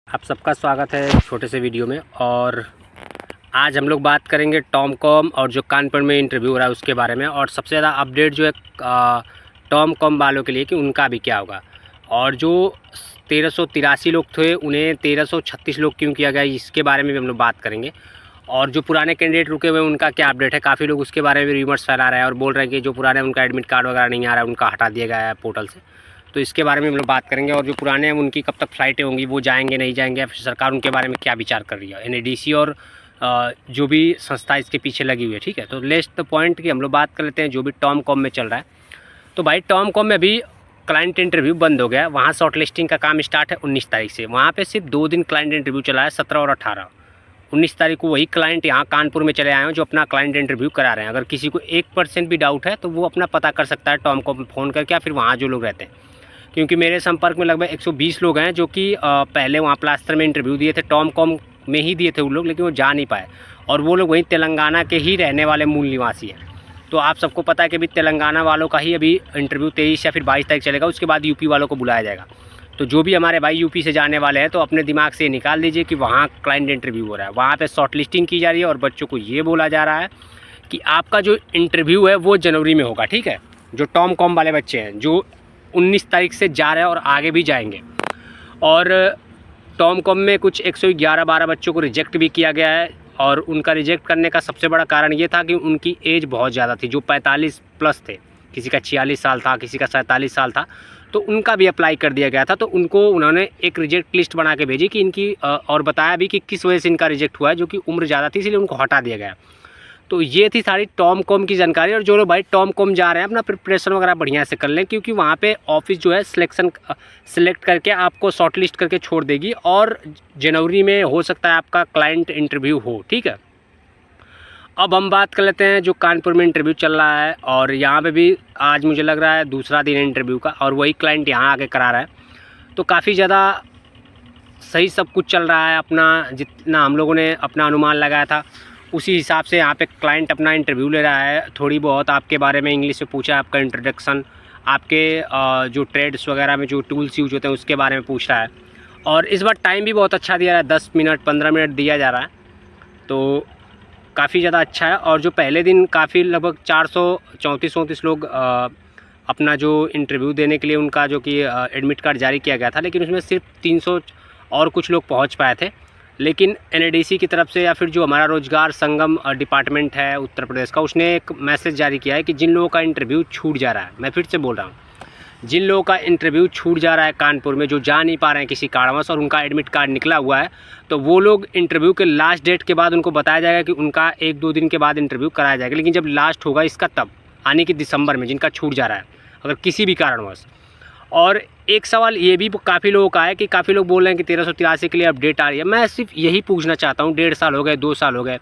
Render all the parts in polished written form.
आप सबका स्वागत है छोटे से वीडियो में। और आज हम लोग बात करेंगे टॉमकॉम और जो कानपुर में इंटरव्यू हो रहा है उसके बारे में। और सबसे ज़्यादा अपडेट जो है टॉमकॉम वालों के लिए कि उनका भी क्या होगा, और जो 1383 लोग थे उन्हें 1336 लोग क्यों किया गया, इसके बारे में भी हम लोग बात करेंगे। और जो पुराने कैंडिडेट रुके हुए हैं उनका क्या अपडेट है। काफ़ी लोग उसके बारे में र्यूमर्स फैला रहे हैं और बोल रहे हैं कि जो पुराने उनका एडमिट कार्ड वगैरह नहीं आ रहा है, उनका हटा दिया गया है पोर्टल से। तो इसके बारे में हम लोग बात करेंगे। और जो पुराने हैं उनकी कब तक फ़्लाइटें होंगी, वो जाएंगे नहीं जाएंगे, या फिर सरकार उनके बारे में क्या विचार कर रही है, एनएडीसी और जो भी संस्था इसके पीछे लगी हुई है। ठीक है, तो लेट्स द पॉइंट कि हम लोग बात कर लेते हैं जो भी टॉमकॉम में चल रहा है। तो भाई टॉमकॉम में अभी क्लाइंट इंटरव्यू बंद हो गया है। वहाँ शॉर्ट लिस्टिंग का काम स्टार्ट है 19 तारीख से। वहाँ पे सिर्फ 2 दिन क्लाइंट इंटरव्यू चला है, 17 और 18। 19 तारीख को वही क्लाइंट यहाँ कानपुर में चले आए हैं जो अपना क्लाइंट इंटरव्यू करा रहे हैं। अगर किसी को 1% भी डाउट है तो वो अपना पता कर सकता है टॉमकॉम में फ़ोन करके, या फिर वहाँ जो लोग रहते हैं। क्योंकि मेरे संपर्क में लगभग 120 लोग हैं जो कि पहले वहाँ प्लास्टर में इंटरव्यू दिए थे, टॉमकॉम में ही दिए थे वो लोग, लेकिन वो जा नहीं पाए। और वो लोग वहीं तेलंगाना के ही रहने वाले मूल निवासी हैं। तो आप सबको पता है कि अभी तेलंगाना वालों का ही अभी इंटरव्यू 23 या फिर 22 तारीख चलेगा। उसके बाद यूपी वालों को बुलाया जाएगा। तो जो भी हमारे भाई यूपी से जाने वाले हैं तो अपने दिमाग से निकाल दीजिए कि वहाँ क्लाइंट इंटरव्यू हो रहा है, वहाँ पे शॉर्ट लिस्टिंग की जा रही है। और बच्चों को ये बोला जा रहा है कि आपका जो इंटरव्यू है वो जनवरी में होगा। ठीक है, जो टॉमकॉम वाले बच्चे हैं जो 19 तारीख से जा रहे हैं और आगे भी जाएंगे। और टॉमकॉम में कुछ 111-12 बच्चों को रिजेक्ट भी किया गया है। और उनका रिजेक्ट करने का सबसे बड़ा कारण ये था कि उनकी एज बहुत ज़्यादा थी, जो 45 प्लस थे। किसी का 46 साल था, किसी का 47 साल था। तो उनका भी अप्लाई कर दिया गया था। तो उनको उन्होंने एक रिजेक्ट लिस्ट बना के भेजी कि इनकी और बताया भी कि किस वजह से इनका रिजेक्ट हुआ है, जो कि उम्र ज़्यादा थी इसलिए उनको हटा दिया गया। तो ये थी सारी टॉमकॉम की जानकारी। और जो लोग भाई टॉमकॉम जा रहे हैं अपना प्रिपरेशन वगैरह बढ़िया से कर लें, क्योंकि वहाँ पे ऑफिस जो है सिलेक्ट करके आपको शॉर्ट लिस्ट करके छोड़ देगी। और जनवरी में हो सकता है आपका क्लाइंट इंटरव्यू हो। ठीक है, अब हम बात कर लेते हैं जो कानपुर में इंटरव्यू चल रहा है। और यहाँ पे भी आज मुझे लग रहा है दूसरा दिन इंटरव्यू का, और वही क्लाइंट यहाँ आके करा रहा है। तो काफ़ी ज़्यादा सही सब कुछ चल रहा है। अपना जितना हम लोगों ने अपना अनुमान लगाया था उसी हिसाब से यहाँ पे क्लाइंट अपना इंटरव्यू ले रहा है। थोड़ी बहुत आपके बारे में इंग्लिश में पूछा है, आपका इंट्रोडक्शन, आपके जो ट्रेड्स वगैरह में जो टूल्स यूज होते हैं उसके बारे में पूछ रहा है। और इस बार टाइम भी बहुत अच्छा दिया रहा है, 10 मिनट 15 मिनट दिया जा रहा है। तो काफ़ी ज़्यादा अच्छा है। और जो पहले दिन काफ़ी लगभग 434 लोग अपना जो इंटरव्यू देने के लिए उनका जो कि एडमिट कार्ड जारी किया गया था, लेकिन उसमें सिर्फ 300 और कुछ लोग पहुंच पाए थे। लेकिन एनएडीसी की तरफ से या फिर जो हमारा रोजगार संगम डिपार्टमेंट है उत्तर प्रदेश का, उसने एक मैसेज जारी किया है कि जिन लोगों का इंटरव्यू छूट जा रहा है, मैं फिर से बोल रहा हूँ, जिन लोगों का इंटरव्यू छूट जा रहा है कानपुर में, जो जा नहीं पा रहे हैं किसी कारणवश और उनका एडमिट कार्ड निकला हुआ है, तो वो लोग इंटरव्यू के लास्ट डेट के बाद उनको बताया जाएगा कि उनका 1-2 दिन के बाद इंटरव्यू कराया जाएगा। लेकिन जब लास्ट होगा इसका तब, यानी कि दिसंबर में, जिनका छूट जा रहा है अगर किसी भी कारणवश। और एक सवाल ये भी काफ़ी लोगों का है कि काफ़ी लोग बोल रहे हैं कि 1383 के लिए अपडेट आ रही है। मैं सिर्फ यही पूछना चाहता हूँ, 1.5 साल हो गए, 2 साल हो गए,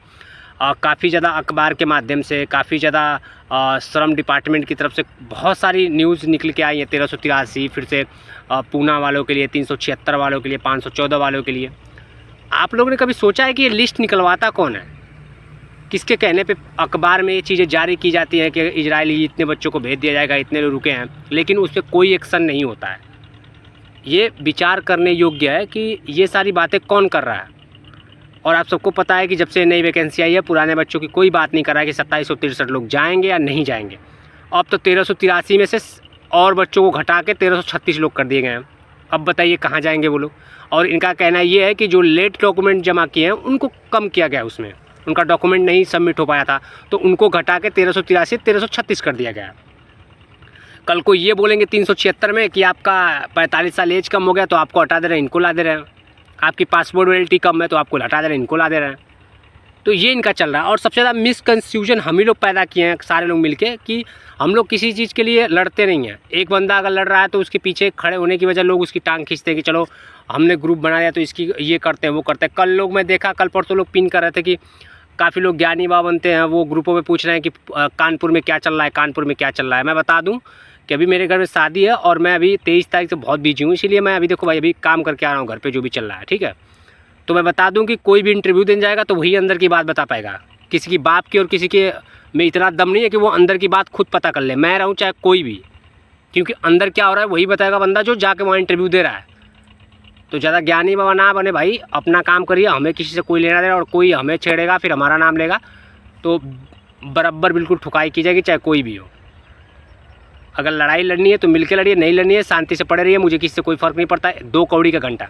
काफ़ी ज़्यादा अखबार के माध्यम से, काफ़ी ज़्यादा श्रम डिपार्टमेंट की तरफ से बहुत सारी न्यूज़ निकल के आई है 1383, फिर से पूना वालों के लिए, 376 वालों के लिए, 514 वालों के लिए। आप लोगों ने कभी सोचा है कि ये लिस्ट निकलवाता कौन है? किसके कहने पे अखबार में ये चीज़ें जारी की जाती हैं कि इजरायली इतने बच्चों को भेज दिया जाएगा, इतने लोग रुके हैं, लेकिन उस पर कोई एक्शन नहीं होता है। ये विचार करने योग्य है कि ये सारी बातें कौन कर रहा है। और आप सबको पता है कि जब से नई वैकेंसी आई है, पुराने बच्चों की कोई बात नहीं कर रहा है कि 2763 लोग जाएंगे या नहीं जाएंगे। अब तो 1383 में से और बच्चों को घटा के 1336 लोग कर दिए गए हैं। अब बताइए कहाँ जाएंगे वो लोग। और इनका कहना ये है कि जो लेट डॉक्यूमेंट जमा किए हैं उनको कम किया गया, उसमें उनका डॉक्यूमेंट नहीं सबमिट हो पाया था, तो उनको घटा के 1383 1336 कर दिया गया। कल को ये बोलेंगे 376 में कि आपका 45 साल एज कम हो गया तो आपको हटा दे रहे हैं, इनको ला दे रहे हैं। आपकी पासपोर्ट वैलिडिटी कम है तो आपको हटा दे रहे हैं, इनको ला दे रहे हैं। तो ये इनका चल रहा है। और सबसे ज़्यादा मिसकन्फ्यूजन हम ही लोग पैदा किए हैं सारे लोग मिलके, कि हम लोग किसी चीज़ के लिए लड़ते नहीं हैं। एक बंदा अगर लड़ रहा है तो उसके पीछे खड़े होने की वजह लोग उसकी टांग खींचते हैं कि चलो हमने ग्रुप बना दिया तो इसकी ये करते हैं वो करते हैं। कल लोग मैं देखा, कल परसों लोग पिन कर रहे थे कि काफ़ी लोग ज्ञानी बाबा बनते हैं, वो ग्रुपों में पूछ रहे हैं कि कानपुर में क्या चल रहा है, कानपुर में क्या चल रहा है। मैं बता दूं कि अभी मेरे घर में शादी है और मैं अभी 23 तारीख से बहुत बिजी हूँ, इसीलिए मैं अभी देखो भाई अभी काम करके आ रहा हूँ घर पे जो भी चल रहा है। ठीक है, तो मैं बता दूं कि कोई भी इंटरव्यू देने जाएगा तो वही अंदर की बात बता पाएगा। किसी की बाप की और किसी के में इतना दम नहीं है कि वो अंदर की बात खुद पता कर ले, मैं रहूँ चाहे कोई भी, क्योंकि अंदर क्या हो रहा है वही बताएगा बंदा जो जाके वहाँ इंटरव्यू दे रहा है। तो ज़्यादा ज्ञानी बाबा ना बने भाई, अपना काम करिए, हमें किसी से कोई लेना देना, और कोई हमें छेड़ेगा फिर हमारा नाम लेगा तो बराबर बिल्कुल ठुकाई की जाएगी, चाहे कोई भी हो। अगर लड़ाई लड़नी है तो मिलकर लड़िए, नहीं लड़नी है शांति से पड़े रहिए, मुझे किसी से कोई फ़र्क नहीं पड़ता है। 2 कौड़ी का घंटा,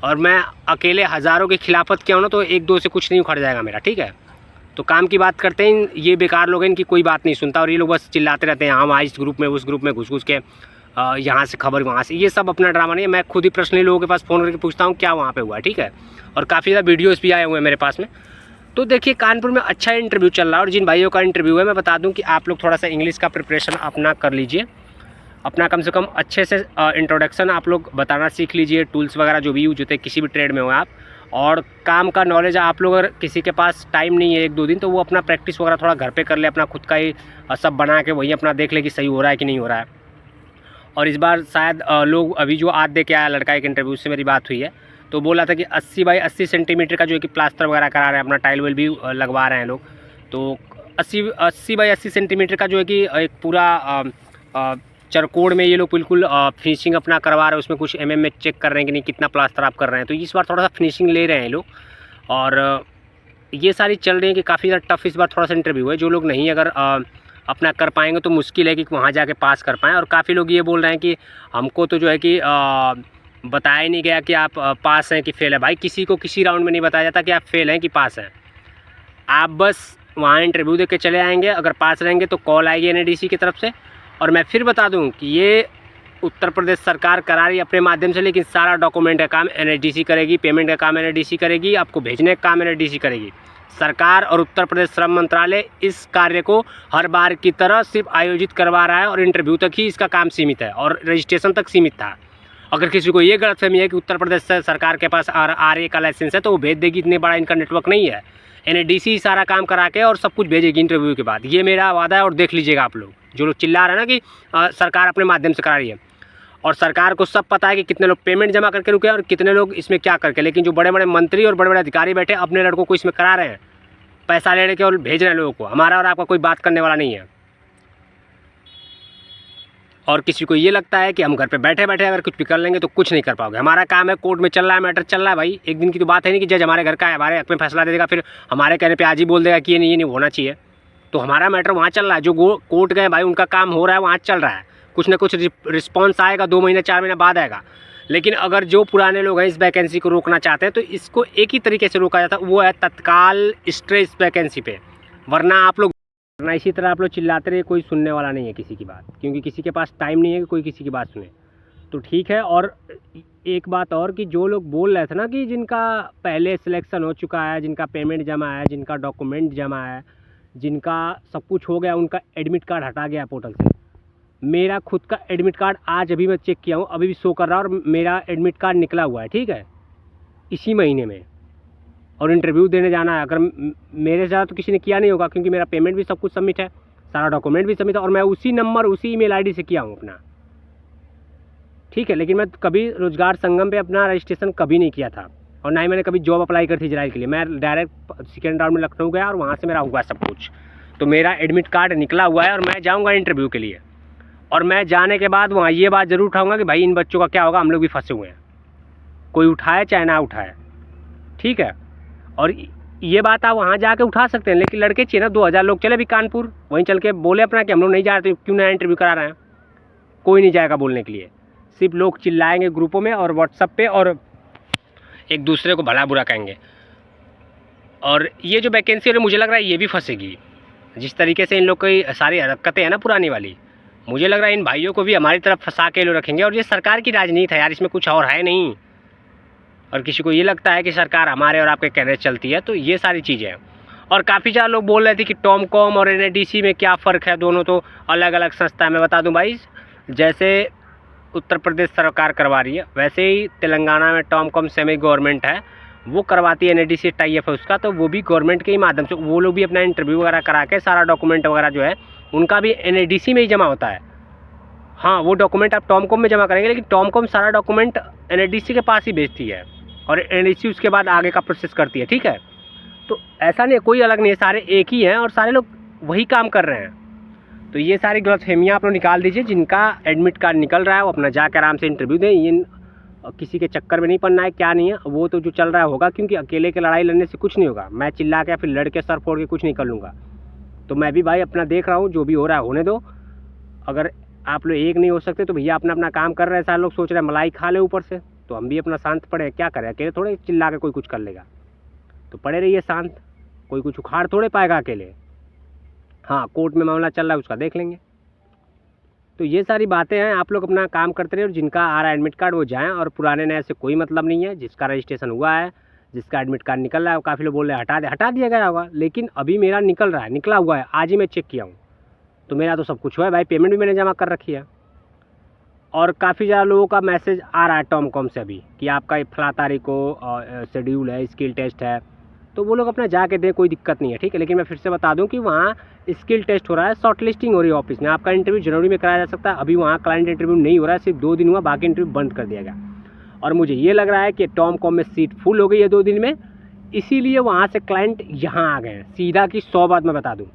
और मैं अकेले हज़ारों की खिलाफत किया हूँ ना तो 1-2 से कुछ नहीं उखड़ जाएगा मेरा, ठीक है। तो काम की बात करते हैं, ये बेकार लोग हैं, इनकी कोई बात नहीं सुनता और ये लोग बस चिल्लाते रहते हैं, हाँ वहाँ इस ग्रुप में उस ग्रुप में घुस के यहाँ से खबर वहाँ से। ये सब अपना ड्रामा नहीं है, मैं खुद ही पर्सनली लोगों के पास फ़ोन करके पूछता हूँ क्या वहाँ पे हुआ है, ठीक है। और काफ़ी ज़्यादा वीडियोज़ भी आए हुए हैं मेरे पास में। तो देखिए कानपुर में अच्छा इंटरव्यू चल रहा है, और जिन भाइयों का इंटरव्यू है मैं बता दूँ कि आप लोग थोड़ा सा इंग्लिश का प्रिपरेशन अपना कर लीजिए, अपना कम से कम अच्छे से इंट्रोडक्शन आप लोग बताना सीख लीजिए, टूल्स वगैरह जो भी यूज होते हैं किसी भी ट्रेड में हो आप, और काम का नॉलेज आप लोग अगर किसी के पास टाइम नहीं है 1-2 दिन तो वो अपना प्रैक्टिस वगैरह थोड़ा घर पे कर ले, अपना खुद का ही सब बना के वही अपना देख ले कि सही हो रहा है कि नहीं हो रहा है। और इस बार शायद लोग अभी जो आज दे के आया लड़का, एक इंटरव्यू से मेरी बात हुई है तो बोला था कि 80 बाई 80 सेंटीमीटर का जो है कि प्लास्टर वगैरह करा रहे हैं, अपना टाइल वेल भी लगवा रहे हैं लोग। तो 80 बाई 80 सेंटीमीटर का जो है कि एक पूरा चरकोड़ में ये लोग बिल्कुल फिनिशिंग अपना करवा रहे हैं, उसमें कुछ में चेक कर रहे हैं कि नहीं कितना प्लास्टर आप कर रहे हैं। तो इस बार थोड़ा सा फिनिशिंग ले रहे हैं लोग, और ये सारी चल रही है कि काफ़ी ज़्यादा टफ इस बार थोड़ा सा इंटरव्यू है। जो लोग नहीं अगर अपना कर पाएंगे तो मुश्किल है कि वहाँ जाके पास कर पाएँ। और काफ़ी लोग ये बोल रहे हैं कि हमको तो जो है कि बताया ही नहीं गया कि आप पास हैं कि फेल है। भाई किसी को किसी राउंड में नहीं बताया जाता कि आप फेल हैं कि पास हैं, आप बस वहाँ इंटरव्यू दे के चले आएंगे। अगर पास रहेंगे तो कॉल आएगी NADC की तरफ से। और मैं फिर बता दूं कि ये उत्तर प्रदेश सरकार करा रही है अपने माध्यम से, लेकिन सारा डॉक्यूमेंट का काम NADC करेगी, पेमेंट का काम NADC करेगी, आपको भेजने का काम NADC करेगी। सरकार और उत्तर प्रदेश श्रम मंत्रालय इस कार्य को हर बार की तरह सिर्फ आयोजित करवा रहा है, और इंटरव्यू तक ही इसका काम सीमित है और रजिस्ट्रेशन तक सीमित था। अगर किसी को ये गलतफहमी है कि उत्तर प्रदेश सरकार के पास RA का लाइसेंस है तो वो भेज देगी, इतने बड़ा इनका नेटवर्क नहीं है। NADC सारा काम करा के और सब कुछ भेजेगी इंटरव्यू के बाद, ये मेरा वादा है। और देख लीजिएगा आप लोग जो लोग चिल्ला रहे हैं ना कि सरकार अपने माध्यम से करा रही है, और सरकार को सब पता है कि कितने लोग पेमेंट जमा करके रुके और कितने लोग इसमें क्या करके। लेकिन जो बड़े बड़े मंत्री और बड़े बड़े अधिकारी बैठे अपने लड़कों को इसमें करा रहे हैं, पैसा लेने के और भेज रहे हैं लोगों को। हमारा और आपका कोई बात करने वाला नहीं है। और किसी को ये लगता है कि हम घर पे बैठे बैठे अगर कुछ भी कर लेंगे तो कुछ नहीं कर पाओगे। हमारा काम है, कोर्ट में चल रहा है, मैटर चल रहा है भाई। एक दिन की तो बात है नहीं कि जज हमारे घर का है, हमारे हक में फैसला दे देगा, फिर हमारे कहने पे आज ही बोल देगा कि ये नहीं होना चाहिए। तो हमारा मैटर वहाँ चल रहा है, जो कोर्ट गए भाई उनका काम हो रहा है, वहाँ चल रहा है। कुछ ना कुछ रिस्पॉन्स आएगा, 2 महीने 4 महीने बाद आएगा। लेकिन अगर जो पुराने लोग हैं इस वैकेंसी को रोकना चाहते हैं तो इसको एक ही तरीके से रोका जाता है, वो है तत्काल स्टे इस वैकेंसी पे। वरना आप लोग इसी तरह आप लोग चिल्लाते रहे, कोई सुनने वाला नहीं है किसी की बात, क्योंकि किसी के पास टाइम नहीं है कि कोई किसी की बात सुने। तो ठीक है। और एक बात और कि जो लोग बोल रहे थे ना कि जिनका पहले सिलेक्शन हो चुका है, जिनका पेमेंट जमा है, जिनका डॉक्यूमेंट जमा है, जिनका सब कुछ हो गया, उनका एडमिट कार्ड हटा गया पोर्टल से। मेरा खुद का एडमिट कार्ड आज अभी मैं चेक किया हूँ, अभी भी शो कर रहा है, और मेरा एडमिट कार्ड निकला हुआ है, ठीक है, इसी महीने में। और इंटरव्यू देने जाना है। अगर मेरे साथ तो किसी ने किया नहीं होगा, क्योंकि मेरा पेमेंट भी सब कुछ सबमिट है, सारा डॉक्यूमेंट भी सबमिट है, और मैं उसी नंबर उसी ईमेल आईडी से किया हूँ अपना, ठीक है। लेकिन मैं कभी रोजगार संगम पे अपना रजिस्ट्रेशन कभी नहीं किया था, और ना ही मैंने कभी जॉब अप्लाई करी थी इजराइल के लिए। मैं डायरेक्ट सेकेंड राउंड में लखनऊ गया और वहाँ से मेरा हुआ सब कुछ। तो मेरा एडमिट कार्ड निकला हुआ है और मैं जाऊँगा इंटरव्यू के लिए। और मैं जाने के बाद वहाँ ये बात ज़रूर उठाऊँगा कि भाई इन बच्चों का क्या होगा, हम लोग भी फंसे हुए हैं, कोई उठाए चाहे ना उठाए, ठीक है। और ये बात आप वहाँ जाके उठा सकते हैं, लेकिन लड़के चाहिए ना। 2000 लोग चले भी कानपुर, वहीं चल के बोले अपना कि हम लोग नहीं जा रहे, तो क्यों नया इंटरव्यू करा रहे हैं। कोई नहीं जाएगा बोलने के लिए, सिर्फ लोग चिल्लाएंगे ग्रुपों में और व्हाट्सएप पे, और एक दूसरे को भला बुरा कहेंगे। और ये जो वैकेंसी है मुझे लग रहा है ये भी फंसेगी। जिस तरीके से इन लोग की सारी हरकतें हैं ना पुरानी वाली, मुझे लग रहा है इन भाइयों को भी हमारी तरफ फंसा के लोग रखेंगे। और ये सरकार की राजनीति है यार, इसमें कुछ और है नहीं। और किसी को ये लगता है कि सरकार हमारे और आपके कहने चलती है, तो ये सारी चीज़ें हैं। और काफ़ी ज़्यादा लोग बोल रहे थे कि टॉमकॉम और NADC में क्या फ़र्क है, दोनों तो अलग अलग संस्था है। मैं बता दूं भाई, जैसे उत्तर प्रदेश सरकार करवा रही है, वैसे ही तेलंगाना में टॉमकॉम सेमी गवर्नमेंट है, वो करवाती है। NADC टाइप है उसका, तो वो भी गवर्नमेंट के ही माध्यम से, वो लोग भी अपना इंटरव्यू वगैरह करा के सारा डॉक्यूमेंट वगैरह जो है उनका भी NADC में ही जमा होता है। हाँ, वो डॉक्यूमेंट आप टॉमकॉम में जमा करेंगे, लेकिन टॉमकॉम सारा डॉक्यूमेंट NADC के पास ही भेजती है, और NADC उसके बाद आगे का प्रोसेस करती है, ठीक है। तो ऐसा नहीं है, कोई अलग नहीं है, सारे एक ही हैं और सारे लोग वही काम कर रहे हैं। तो ये सारी गलतफहमियाँ आप लोग निकाल दीजिए। जिनका एडमिट कार्ड निकल रहा है वो अपना जाकर आराम से इंटरव्यू दें। इन किसी के चक्कर में नहीं पड़ना है, क्या नहीं है वो तो जो चल रहा होगा, क्योंकि अकेले के लड़ाई लड़ने से कुछ नहीं होगा। मैं चिल्ला के फिर लड़ के सर फोड़ के कुछ नहीं कर लूँगा। तो मैं भी भाई अपना देख रहा हूँ, जो भी हो रहा है होने दो। अगर आप लोग एक नहीं हो सकते तो भैया अपना अपना काम कर रहे हैं, सारे लोग सोच रहे हैं मलाई खा ले ऊपर से, तो हम भी अपना शांत पड़े, क्या करें, अकेले थोड़े चिल्ला के कोई कुछ कर लेगा। तो पड़े रहिए शांत, कोई कुछ उखाड़ थोड़े पाएगा अकेले। हाँ, कोर्ट में मामला चल रहा है उसका देख लेंगे। तो ये सारी बातें हैं, आप लोग अपना काम करते रहे और जिनका आ रहा है एडमिट कार्ड वो जाएँ, और पुराने नए से कोई मतलब नहीं है। जिसका रजिस्ट्रेशन हुआ है, जिसका एडमिट कार्ड निकल रहा है, काफ़ी लोग बोल रहे हैं हटा दिया गया होगा, लेकिन अभी मेरा निकल रहा है, निकला हुआ है, आज ही मैं चेक किया हूँ, तो मेरा तो सब कुछ हुआ है भाई। पेमेंट भी मैंने जमा कर रखी है। और काफ़ी ज़्यादा लोगों का मैसेज आ रहा है टॉमकॉम से अभी कि आपका फला तारीख को शेड्यूल है, स्किल टेस्ट है, तो वो लोग अपना जाके दें, कोई दिक्कत नहीं है, ठीक है। लेकिन मैं फिर से बता दूं कि वहाँ स्किल टेस्ट हो रहा है, शॉर्ट लिस्टिंग हो रही है ऑफिस में। आपका इंटरव्यू जनवरी में कराया जा सकता है, अभी वहाँ क्लाइंट इंटरव्यू नहीं हो रहा है, सिर्फ 2 दिन हुआ, बाकी इंटरव्यू बंद कर दिया गया। और मुझे ये लग रहा है कि टॉमकॉम में सीट फुल हो गई है 2 दिन में, इसीलिए वहाँ से क्लाइंट यहाँ आ गए हैं सीधा की 100 बात मैं बता दूँ।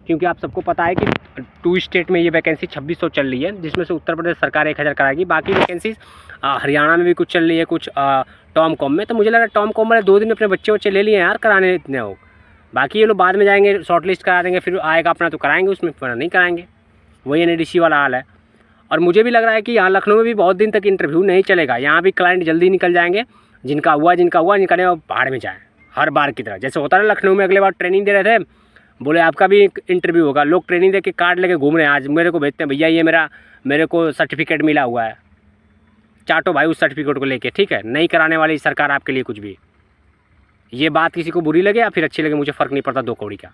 क्योंकि आप सबको पता है कि 2 स्टेट में ये वैकेंसी 2600 चल रही है, जिसमें से उत्तर प्रदेश सरकार 1000 कराएगी, बाकी वैकेंसीज हरियाणा में भी कुछ चल रही है, कुछ टॉमकॉम में। तो मुझे लगा टॉमकॉम वाले 2 दिन में अपने बच्चे ले लिए यार कराने इतने हो, बाकी ये लोग बाद में जाएंगे शॉर्ट लिस्ट करा देंगे, फिर आएगा अपना तो कराएंगे, उसमें नहीं कराएंगे। वही NADC वाला हाल है। और मुझे भी लग रहा है कि यहाँ लखनऊ में भी बहुत दिन तक इंटरव्यू नहीं चलेगा, यहाँ भी क्लाइंट जल्दी निकल जाएंगे, जिनका हुआ जिनका नहीं बाहर में जाए, हर बार की तरह। जैसे होता है लखनऊ में, अगले बार ट्रेनिंग दे रहे थे, बोले आपका भी इंटरव्यू होगा, लोग ट्रेनिंग दे के कार्ड लेके घूम रहे हैं, आज मेरे को भेजते हैं भैया ये मेरे को सर्टिफिकेट मिला हुआ है, चाटो भाई उस सर्टिफिकेट को लेके, ठीक है। नहीं कराने वाली सरकार आपके लिए कुछ भी। ये बात किसी को बुरी लगे या फिर अच्छी लगे, मुझे फ़र्क नहीं पड़ता 2 कौड़ी का।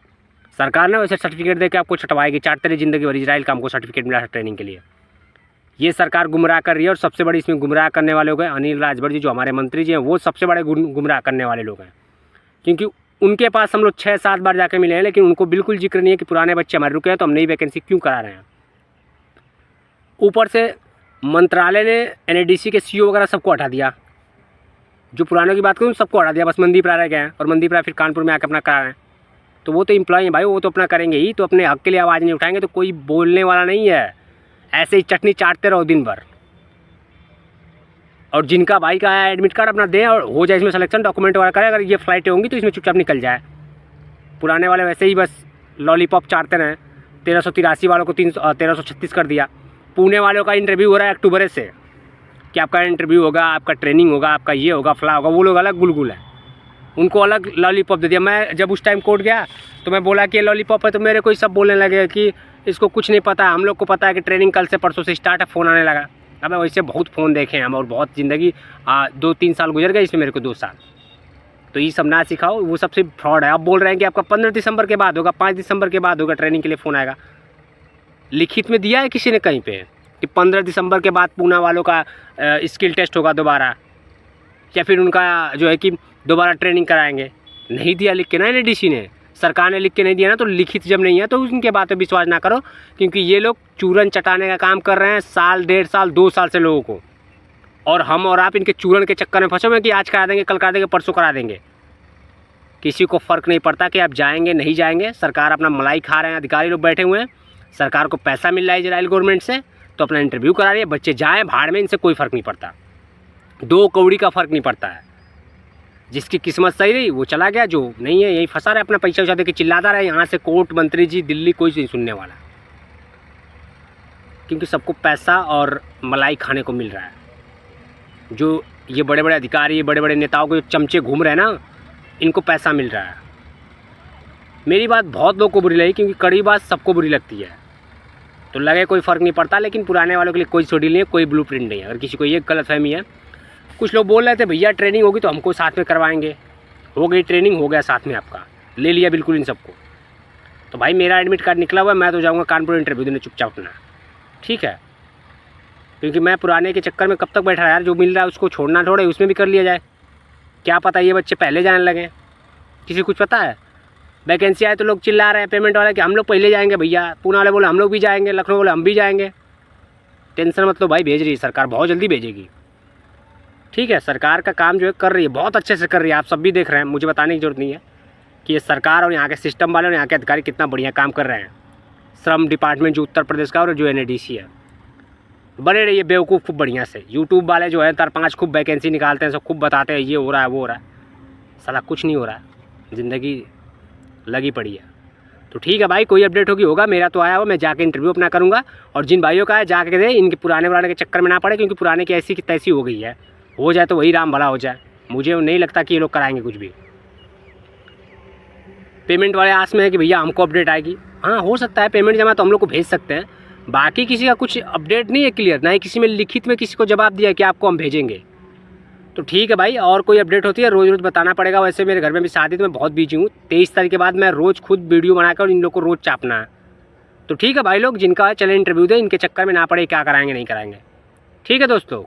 सरकार ना वैसे सर्टिफिकेट दे के आपको चटवाएगी, चाटते रही जिंदगी भर। इजराइल का हमको सर्टिफिकेट मिला है ट्रेनिंग के लिए। ये सरकार गुमराह कर रही है, और सबसे बड़ी इसमें गुमराह करने वाले लोग हैं अनिल राजभर जी, जो हमारे मंत्री जी हैं, वो सबसे बड़े गुमराह करने वाले लोग हैं। क्योंकि उनके पास हम लोग 6-7 बार जाके मिले हैं, लेकिन उनको बिल्कुल जिक्र नहीं है कि पुराने बच्चे हमारे रुके हैं तो हम नई वैकेंसी क्यों करा रहे हैं। ऊपर से मंत्रालय ने NADC के CEO वगैरह सबको हटा दिया, जो पुरानों की बात करूँ सबको हटा दिया, बस मनदीप राय रह गए हैं, और मनदीप राय फिर कानपुर में आकर अपना करा रहे हैं। तो वो तो एम्प्लॉय हैं भाई, वो तो अपना करेंगे ही, तो अपने हक के लिए आवाज़ नहीं उठाएंगे तो कोई बोलने वाला नहीं है। ऐसे ही चटनी चाटते रहो दिन भर। और जिनका भाई का आया एडमिट कार्ड अपना दें और हो जाए इसमें सिलेक्शन, डॉक्यूमेंट वगैरह करें, अगर ये फ्लाइटें होंगी तो इसमें चुपचाप निकल जाए। पुराने वाले वैसे ही बस लॉलीपॉप चाटते रहें। 1383 वालों को 1336 कर दिया। पुणे वालों का इंटरव्यू हो रहा है अक्टूबर से, कि आपका इंटरव्यू होगा, आपका ट्रेनिंग होगा, आपका ये होगा, फला होगा। वो लोग अलग गुलगुल है, उनको अलग लॉलीपॉप दे दिया। मैं जब उस टाइम कोर्ट गया तो मैं बोला कि ये लॉलीपॉप है, तो मेरे को ही सब बोलने लगे कि इसको कुछ नहीं पता, हम लोग को पता है कि ट्रेनिंग कल से परसों से स्टार्ट है। फ़ोन आने लगा। अब वैसे बहुत फ़ोन देखे हैं हम, और बहुत ज़िंदगी 2-3 साल गुजर गए, इसमें मेरे को 2 साल। तो ये सब ना सिखाओ, वो सबसे फ्रॉड है। अब बोल रहे हैं कि आपका 15 दिसंबर के बाद होगा, 5 दिसंबर के बाद होगा, ट्रेनिंग के लिए फ़ोन आएगा। लिखित में दिया है किसी ने कहीं पे कि 15 दिसंबर के बाद पूना वालों का स्किल टेस्ट होगा दोबारा, या फिर उनका जो है कि दोबारा ट्रेनिंग कराएंगे? नहीं दिया लिख के ना NADC ने, सरकार ने लिख के नहीं दिया ना, तो लिखित जब नहीं है तो उनके बात पे विश्वास ना करो, क्योंकि ये लोग चूरन चटाने का काम कर रहे हैं साल, 1.5 साल, 2 साल से लोगों को। और हम और आप इनके चूरन के चक्कर में फंसे हुए कि आज करा देंगे, कल करा देंगे, परसों करा देंगे। किसी को फ़र्क नहीं पड़ता कि आप जाएंगे नहीं जाएंगे, सरकार अपना मलाई खा रहे हैं, अधिकारी लोग बैठे हुए हैं, सरकार को पैसा मिल रहा है इजराइल गवर्नमेंट से, तो अपना इंटरव्यू करा रही है, बच्चे जाएँ भाड़ में, इनसे कोई फ़र्क नहीं पड़ता, 2 कौड़ी का फ़र्क नहीं पड़ता है। जिसकी किस्मत सही रही वो चला गया, जो नहीं है यही फंसा रहे, अपना पैसा उछा दे के चिल्लाता रहे, यहाँ से कोर्ट, मंत्री जी, दिल्ली, कोई नहीं सुनने वाला, क्योंकि सबको पैसा और मलाई खाने को मिल रहा है। जो ये बड़े बड़े अधिकारी, बड़े बड़े नेताओं को चमचे घूम रहे हैं ना, इनको पैसा मिल रहा है। मेरी बात बहुत लोग को बुरी लगी, क्योंकि कड़ी बात सबको बुरी लगती है, तो लगे कोई फ़र्क नहीं पड़ता। लेकिन पुराने वालों के लिए कोई शेड्यूल नहीं है, कोई ब्लूप्रिंट नहीं है। अगर किसी को ये गलतफहमी है, कुछ लोग बोल रहे थे भैया ट्रेनिंग होगी तो हमको साथ में करवाएंगे, हो गई ट्रेनिंग, हो गया साथ में, आपका ले लिया बिल्कुल इन सबको। तो भाई मेरा एडमिट कार्ड निकला हुआ है, मैं तो जाऊँगा कानपुर इंटरव्यू देने चुपचाप अपना, ठीक है। क्योंकि मैं पुराने के चक्कर में कब तक बैठा यार, जो मिल रहा है उसको छोड़ना थोड़ा, उसमें भी कर लिया जाए। क्या पता ये बच्चे पहले जाने लगे, किसी कुछ पता है? वैकेंसी आए तो लोग चिल्ला रहे हैं पेमेंट वाले कि हम लोग पहले जाएंगे भैया, पुणे वाले बोले हम लोग भी जाएंगे, लखनऊ बोले हम भी जाएंगे। टेंशन मत लो भाई, भेज रही है सरकार, बहुत जल्दी भेजेगी, ठीक है। सरकार का काम जो है कर रही है, बहुत अच्छे से कर रही है, आप सब भी देख रहे हैं, मुझे बताने की जरूरत नहीं है कि ये सरकार और यहाँ के सिस्टम वाले और यहाँ के अधिकारी कितना बढ़िया काम कर रहे हैं। श्रम डिपार्टमेंट जो उत्तर प्रदेश का और जो NADC है, बने रहिए बेवकूफ़ खूब बढ़िया से। यूट्यूब वाले जो है 4-5 खूब वैकेंसी निकालते हैं, सब खूब बताते हैं ये हो रहा है वो हो रहा है, साला कुछ नहीं हो रहा है, ज़िंदगी लगी पड़ी है। तो ठीक है भाई, कोई अपडेट होगा, मेरा तो आया हो, मैं जाके इंटरव्यू अपना करूँगा। और जिन भाइयों का है जाके दे, इनके पुराने के चक्कर में ना पड़े, क्योंकि पुराने की ऐसी की तैसी हो गई है। हो जाए तो वही राम भला हो जाए। मुझे नहीं लगता कि ये लोग कराएंगे कुछ भी। पेमेंट वाले आस में है कि भैया हमको अपडेट आएगी। हाँ हो सकता है, पेमेंट जमा तो हम लोग को भेज सकते हैं, बाकी किसी का कुछ अपडेट नहीं है क्लियर, ना ही किसी में लिखित में किसी को जवाब दिया कि आपको हम भेजेंगे। तो ठीक है भाई, और कोई अपडेट होती है रोज़ रोज़ बताना पड़ेगा। वैसे मेरे घर में भी शादी, तो मैं बहुत बिजी हूँ। 23 तारीख के बाद मैं रोज़ खुद वीडियो बनाकर इन लोग को रोज़ चापना है। तो ठीक है भाई लोग, जिनका चले इंटरव्यू दे, इनके चक्कर में ना पड़े क्या कराएंगे नहीं कराएंगे। ठीक है दोस्तों।